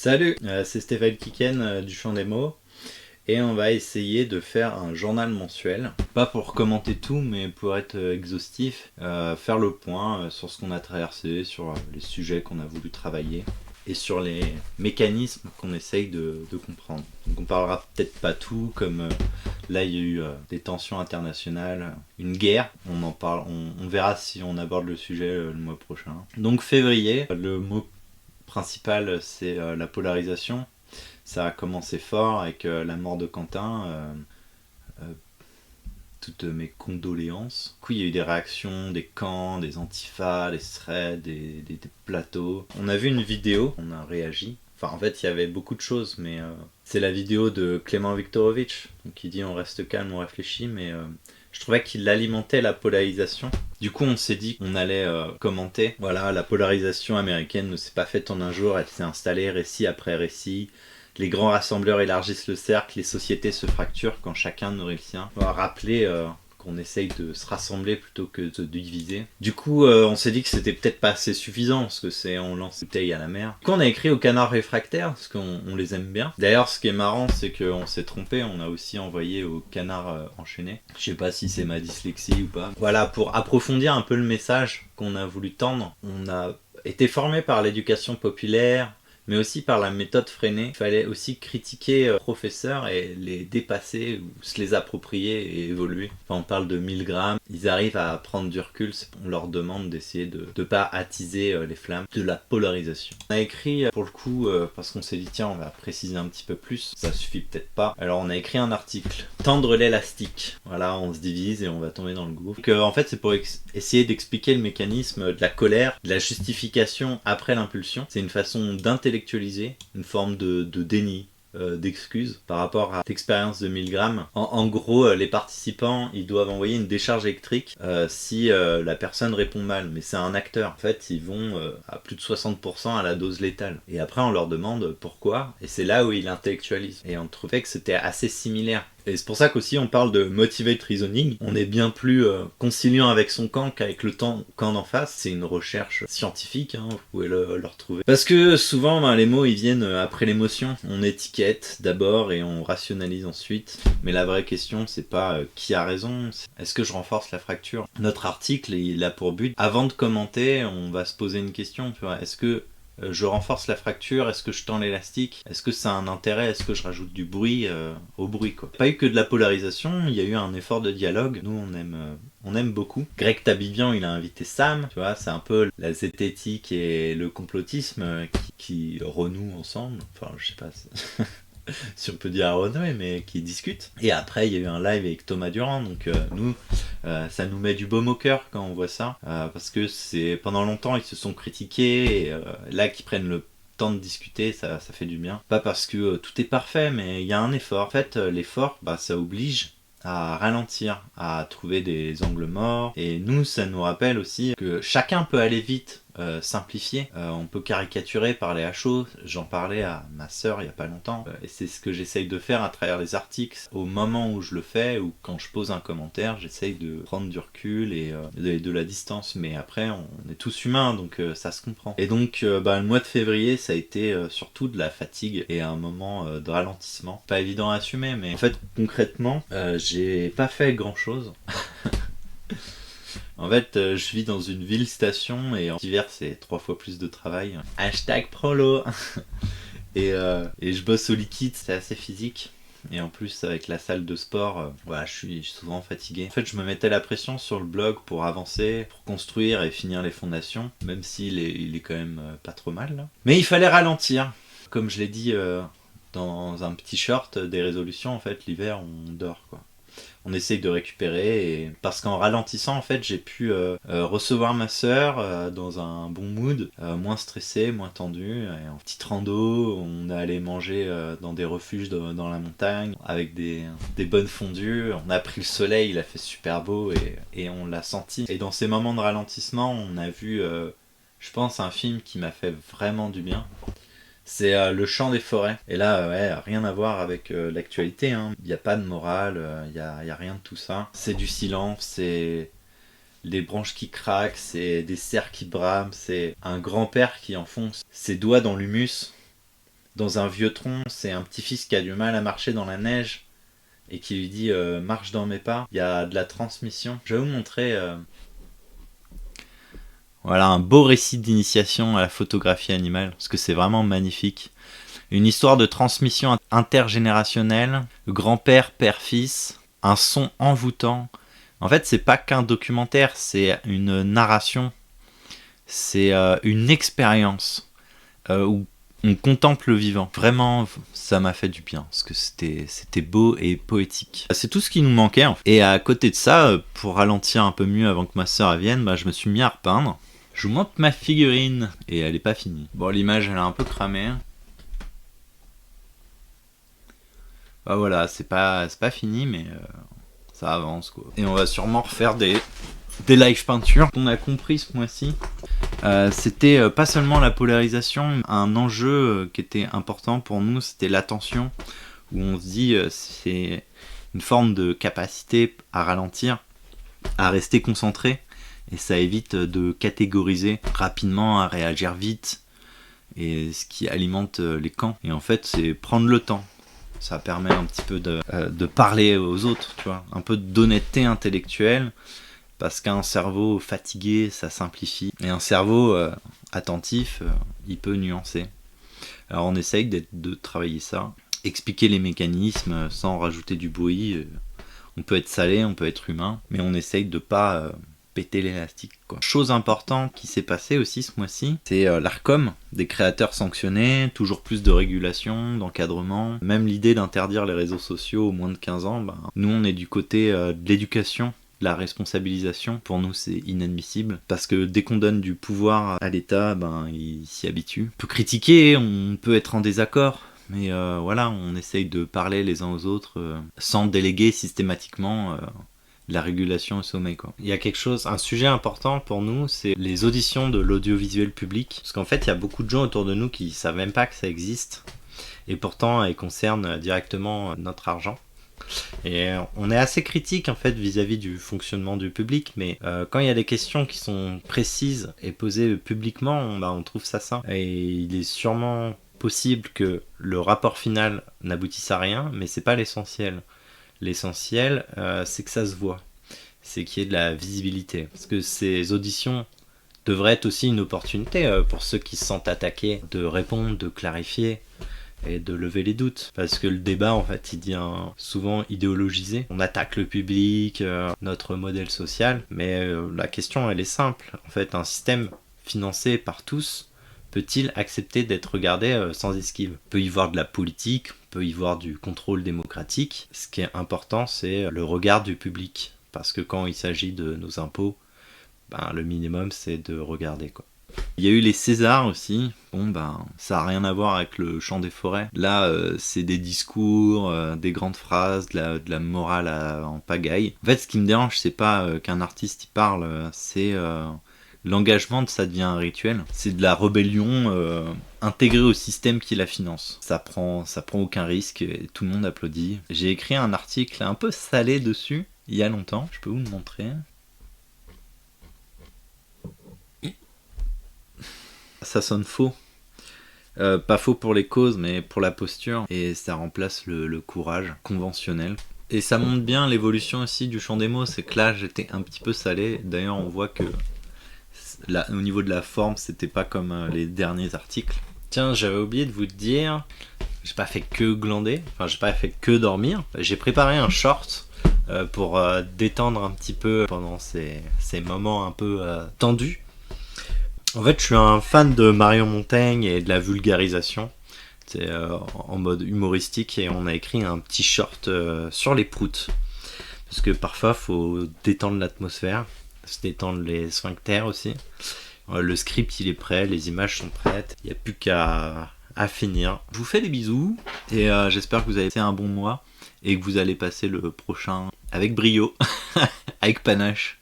Salut, c'est Stéphane Kiken du Champ des Mots et on va essayer de faire un journal mensuel. Pas pour commenter tout mais pour être exhaustif, faire le point sur ce qu'on a traversé, sur les sujets qu'on a voulu travailler et sur les mécanismes qu'on essaye de comprendre. Donc on parlera peut-être pas tout, comme là il y a eu des tensions internationales, une guerre, on en parle, on verra si on aborde le sujet le mois prochain. Donc février, le mot principal c'est la polarisation. Ça a commencé fort avec la mort de Quentin. Toutes mes condoléances. Du coup, il y a eu des réactions, des camps, des antifas, des threads, des plateaux. On a vu une vidéo, on a réagi. Enfin, en fait, il y avait beaucoup de choses, mais c'est la vidéo de Clément Viktorovitch, qui dit on reste calme, on réfléchit, mais je trouvais qu'il alimentait la polarisation. Du coup, on s'est dit qu'on allait commenter. Voilà, la polarisation américaine ne s'est pas faite en un jour, elle s'est installée récit après récit. Les grands rassembleurs élargissent le cercle, les sociétés se fracturent quand chacun nourrit le sien. On va rappeler qu'on essaye de se rassembler plutôt que de diviser. Du coup, on s'est dit que c'était peut-être pas assez suffisant, parce que c'est on lance une bouteille à la mer. Du coup, on a écrit au Canard Réfractaire, parce qu'on les aime bien. D'ailleurs, ce qui est marrant, c'est qu'on s'est trompé, on a aussi envoyé au Canard Enchaîné. Je sais pas si c'est ma dyslexie ou pas. Voilà, pour approfondir un peu le message qu'on a voulu tendre, on a été formé par l'éducation populaire, mais aussi par la méthode freinée. Il fallait aussi critiquer les professeurs et les dépasser ou se les approprier et évoluer. Enfin, on parle de 1000 grammes, ils arrivent à prendre du recul, on leur demande d'essayer de ne pas attiser les flammes de la polarisation. On a écrit pour le coup, parce qu'on s'est dit tiens on va préciser un petit peu plus, ça suffit peut-être pas. Alors on a écrit un article, tendre l'élastique. Voilà, on se divise et on va tomber dans le gouffre. Donc en fait c'est pour essayer d'expliquer le mécanisme de la colère, de la justification après l'impulsion. C'est une façon d'intellectualiser une forme de déni, d'excuses par rapport à l'expérience de 1000 grammes. En gros, les participants, ils doivent envoyer une décharge électrique si la personne répond mal. Mais c'est un acteur. En fait, ils vont à plus de 60% à la dose létale. Et après, on leur demande pourquoi. Et c'est là où ils intellectualisent. Et on trouvait que c'était assez similaire. Et c'est pour ça qu'aussi on parle de motivate reasoning. On est bien plus conciliant avec son camp qu'avec le camp d'en face. C'est une recherche scientifique, hein, vous pouvez le retrouver. Parce que souvent, les mots ils viennent après l'émotion. On étiquette d'abord et on rationalise ensuite. Mais la vraie question, c'est pas qui a raison, est-ce que je renforce la fracture. Notre article, il a pour but, avant de commenter, on va se poser une question, tu vois. Est-ce que je renforce la fracture, est-ce que je tends l'élastique, est-ce que ça a un intérêt, est-ce que je rajoute du bruit au bruit quoi. Pas eu que de la polarisation, il y a eu un effort de dialogue, nous on aime beaucoup. Greg Tabibian il a invité Sam, tu vois, c'est un peu la zététique et le complotisme qui renouent ensemble, enfin je sais pas si on peut dire renouer, mais qui discutent. Et après il y a eu un live avec Thomas Durand, donc nous ça nous met du baume au cœur quand on voit ça, parce que c'est pendant longtemps ils se sont critiqués et là qu'ils prennent le temps de discuter, ça fait du bien. Pas parce que tout est parfait, mais il y a un effort. En fait, l'effort, ça oblige à ralentir, à trouver des angles morts. Et nous, ça nous rappelle aussi que chacun peut aller vite, simplifier. On peut caricaturer, parler à chaud. J'en parlais à ma sœur il n'y a pas longtemps. Et c'est ce que j'essaye de faire à travers les articles. Au moment où je le fais, ou quand je pose un commentaire, j'essaye de prendre du recul et de la distance. Mais après, on est tous humains, donc ça se comprend. Et donc, le mois de février, ça a été surtout de la fatigue et un moment de ralentissement. Pas évident à assumer, mais en fait, concrètement, j'ai pas fait grand chose. En fait, je vis dans une ville-station et en hiver, c'est 3 fois plus de travail. Hashtag prolo. et je bosse au liquide, c'est assez physique. Et en plus, avec la salle de sport, voilà, je suis souvent fatigué. En fait, je me mettais la pression sur le blog pour avancer, pour construire et finir les fondations, même s'il est quand même pas trop mal, là. Mais il fallait ralentir. Comme je l'ai dit dans un petit short des résolutions, en fait, l'hiver, on dort, quoi. On essaye de récupérer et parce qu'en ralentissant en fait j'ai pu recevoir ma sœur dans un bon mood, moins stressé, moins tendu, et en petite rando on est allé manger dans des refuges dans la montagne avec des bonnes fondues, on a pris le soleil, il a fait super beau et on l'a senti. Et dans ces moments de ralentissement on a vu je pense un film qui m'a fait vraiment du bien. C'est Le Chant des Forêts. Et là, ouais, rien à voir avec l'actualité, hein. Il n'y a pas de morale, il n'y a rien de tout ça. C'est du silence, c'est des branches qui craquent, c'est des cerfs qui brament, c'est un grand-père qui enfonce ses doigts dans l'humus dans un vieux tronc, c'est un petit-fils qui a du mal à marcher dans la neige et qui lui dit marche dans mes pas. Il y a de la transmission. Je vais vous montrer voilà un beau récit d'initiation à la photographie animale, parce que c'est vraiment magnifique. Une histoire de transmission intergénérationnelle, grand-père, père-fils, un son envoûtant. En fait, c'est pas qu'un documentaire, c'est une narration, c'est une expérience où on contemple le vivant. Vraiment, ça m'a fait du bien, parce que c'était beau et poétique. C'est tout ce qui nous manquait. Et à côté de ça, pour ralentir un peu mieux avant que ma soeur vienne, je me suis mis à repeindre. Je vous montre ma figurine, et elle est pas finie. Bon, l'image, elle est un peu cramée. Voilà, c'est pas fini, mais ça avance, quoi. Et on va sûrement refaire des live peintures. On a compris ce mois-ci. C'était pas seulement la polarisation, un enjeu qui était important pour nous, c'était l'attention, où on se dit c'est une forme de capacité à ralentir, à rester concentré, et ça évite de catégoriser rapidement, à réagir vite, et ce qui alimente les camps. Et en fait, c'est prendre le temps. Ça permet un petit peu de parler aux autres, tu vois, un peu d'honnêteté intellectuelle. Parce qu'un cerveau fatigué, ça simplifie. Et un cerveau attentif, il peut nuancer. Alors on essaye de travailler ça. Expliquer les mécanismes sans rajouter du bruit. On peut être salé, on peut être humain. Mais on essaye de pas péter l'élastique, quoi. Chose importante qui s'est passée aussi ce mois-ci, c'est l'ARCOM, des créateurs sanctionnés, toujours plus de régulation, d'encadrement. Même l'idée d'interdire les réseaux sociaux aux moins de 15 ans, nous on est du côté de l'éducation. La responsabilisation, pour nous, c'est inadmissible. Parce que dès qu'on donne du pouvoir à l'État, il s'y habitue. On peut critiquer, on peut être en désaccord. Mais voilà, on essaye de parler les uns aux autres sans déléguer systématiquement la régulation au sommet, quoi. Il y a quelque chose, un sujet important pour nous, c'est les auditions de l'audiovisuel public. Parce qu'en fait, il y a beaucoup de gens autour de nous qui savent même pas que ça existe. Et pourtant, elles concernent directement notre argent. Et on est assez critique en fait vis-à-vis du fonctionnement du public, mais quand il y a des questions qui sont précises et posées publiquement, on trouve ça sain. Et il est sûrement possible que le rapport final n'aboutisse à rien, mais c'est pas l'essentiel. L'essentiel, c'est que ça se voit, c'est qu'il y ait de la visibilité. Parce que ces auditions devraient être aussi une opportunité pour ceux qui se sentent attaqués de répondre, de clarifier et de lever les doutes, parce que le débat en fait il devient souvent idéologisé, on attaque le public, notre modèle social, mais la question elle est simple, en fait un système financé par tous peut-il accepter d'être regardé sans esquive? On peut y voir de la politique, on peut y voir du contrôle démocratique, ce qui est important c'est le regard du public, parce que quand il s'agit de nos impôts, le minimum c'est de regarder, quoi. Il y a eu les Césars aussi. Ça n'a rien à voir avec le chant des forêts. Là, c'est des discours, des grandes phrases, de la morale en pagaille. En fait, ce qui me dérange, c'est pas qu'un artiste y parle, c'est l'engagement, ça devient un rituel. C'est de la rébellion intégrée au système qui la finance. Ça prend aucun risque et tout le monde applaudit. J'ai écrit un article un peu salé dessus il y a longtemps. Je peux vous le montrer. Ça sonne faux. Pas faux pour les causes, mais pour la posture. Et ça remplace le courage conventionnel. Et ça montre bien l'évolution aussi du chant des mots. C'est que là, j'étais un petit peu salé. D'ailleurs, on voit que là, au niveau de la forme, c'était pas comme les derniers articles. Tiens, j'avais oublié de vous dire, j'ai pas fait que glander. Enfin, j'ai pas fait que dormir. J'ai préparé un short pour détendre un petit peu pendant ces moments un peu tendus. En fait, je suis un fan de Marion Montaigne et de la vulgarisation. C'est en mode humoristique et on a écrit un petit short sur les proutes. Parce que parfois, il faut détendre l'atmosphère, se détendre les sphincters aussi. Le script, il est prêt, les images sont prêtes. Il n'y a plus qu'à finir. Je vous fais des bisous et j'espère que vous avez fait un bon mois et que vous allez passer le prochain avec brio, avec panache.